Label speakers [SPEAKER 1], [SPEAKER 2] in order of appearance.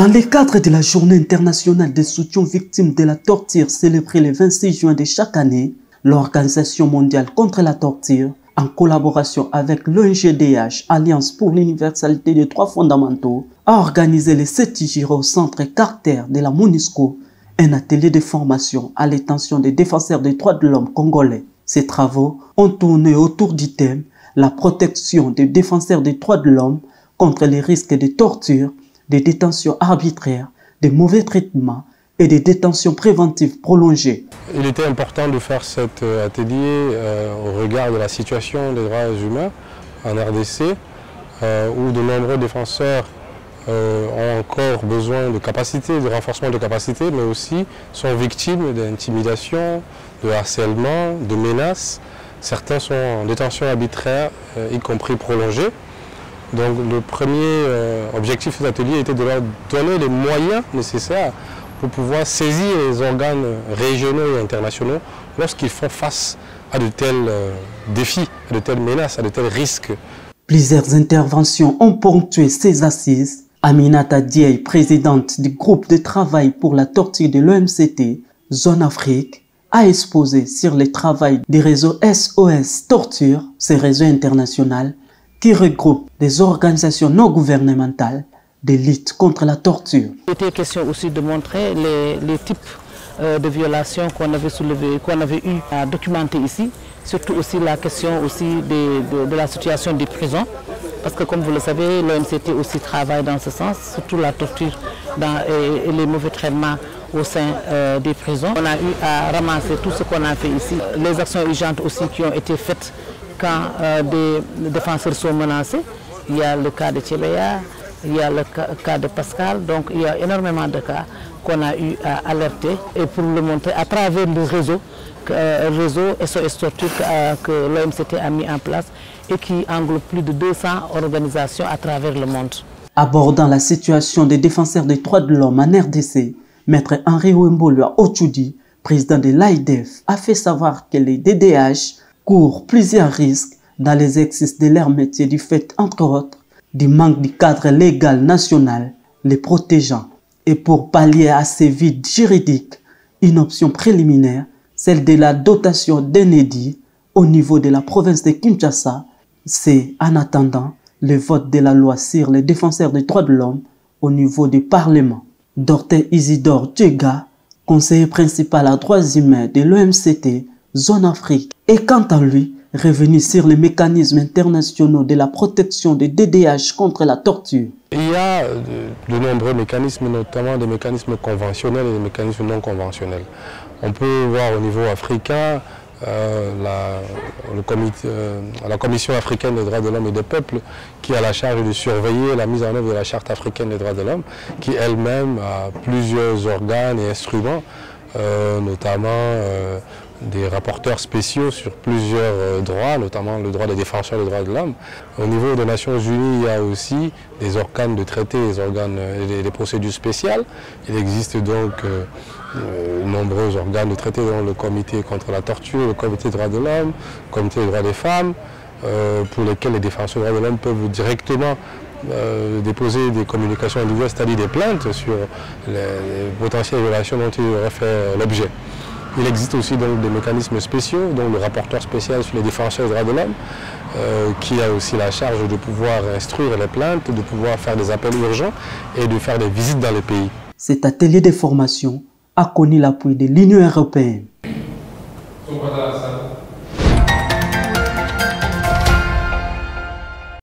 [SPEAKER 1] Dans le cadre de la Journée internationale des soutiens aux victimes de la torture célébrée le 26 juin de chaque année, l'Organisation mondiale contre la torture, en collaboration avec l'ONGDH, Alliance pour l'universalité des droits fondamentaux, a organisé le 7 juillet au centre Carter de la MONUSCO un atelier de formation à l'attention des défenseurs des droits de l'homme congolais. Ces travaux ont tourné autour du thème « La protection des défenseurs des droits de l'homme contre les risques de torture, des détentions arbitraires, des mauvais traitements et des détentions préventives prolongées. »
[SPEAKER 2] Il était important de faire cet atelier au regard de la situation des droits humains en RDC, où de nombreux défenseurs ont encore besoin de capacités, de renforcement de capacités, mais aussi sont victimes d'intimidation, de harcèlement, de menaces. Certains sont en détention arbitraire, y compris prolongée. Donc le premier objectif de cet atelier était de leur donner les moyens nécessaires pour pouvoir saisir les organes régionaux et internationaux lorsqu'ils font face à de tels défis, à de telles menaces, à de tels risques.
[SPEAKER 1] Plusieurs interventions ont ponctué ces assises. Aminata Dieye, présidente du groupe de travail pour la torture de l'OMCT, Zone Afrique, a exposé sur le travail du réseau SOS Torture, ce réseau international qui regroupe des organisations non gouvernementales de lutte contre la torture.
[SPEAKER 3] Il était question aussi de montrer les types de violations qu'on avait soulevées, qu'on avait eu à documenter ici, surtout aussi la question aussi de la situation des prisons, parce que comme vous le savez, l'OMCT aussi travaille dans ce sens, surtout la torture et les mauvais traitements au sein des prisons. On a eu à ramasser tout ce qu'on a fait ici, les actions urgentes aussi qui ont été faites quand des défenseurs sont menacés. Il y a le cas de Tchebeya, il y a le cas de Pascal, donc il y a énormément de cas qu'on a eu à alerter et pour le montrer à travers le réseau SOS Torture que l'OMCT a mis en place et qui englobe plus de 200 organisations à travers le monde.
[SPEAKER 1] Abordant la situation des défenseurs des droits de l'homme en RDC, Maître Henri Wembolua Ochudi, président de l'AIDEF, a fait savoir que les DDH courent plusieurs risques dans l'exercice de leur métier du fait, entre autres, du manque du cadre légal national les protégeant. Et pour pallier à ces vides juridiques, une option préliminaire, celle de la dotation d'un édit au niveau de la province de Kinshasa, c'est en attendant le vote de la loi sur les défenseurs des droits de l'homme au niveau du Parlement. Dr Isidore Djega, conseiller principal à droits humains de l'OMCT, Zone Afrique, est quant à lui revenu sur les mécanismes internationaux de la protection des DDH contre la torture.
[SPEAKER 2] Il y a de nombreux mécanismes, notamment des mécanismes conventionnels et des mécanismes non conventionnels. On peut voir au niveau africain la Commission africaine des droits de l'homme et des peuples qui a la charge de surveiller la mise en œuvre de la Charte africaine des droits de l'homme, qui elle-même a plusieurs organes et instruments, notamment des rapporteurs spéciaux sur plusieurs droits, notamment le droit des défenseurs des droits de l'homme. Au niveau des Nations Unies, il y a aussi des organes de traité, des procédures spéciales. Il existe donc nombreux organes de traité, dont le comité contre la torture, le comité des droits de l'homme, le comité des droits des femmes, pour lesquels les défenseurs des droits de l'homme peuvent directement déposer des communications individuelles, c'est-à-dire des plaintes sur les potentielles violations dont ils auraient fait l'objet. Il existe aussi donc des mécanismes spéciaux, dont le rapporteur spécial sur les défenseurs des droits de l'homme, qui a aussi la charge de pouvoir instruire les plaintes, de pouvoir faire des appels urgents et de faire des visites dans les pays.
[SPEAKER 1] Cet atelier de formation a connu l'appui de l'Union européenne.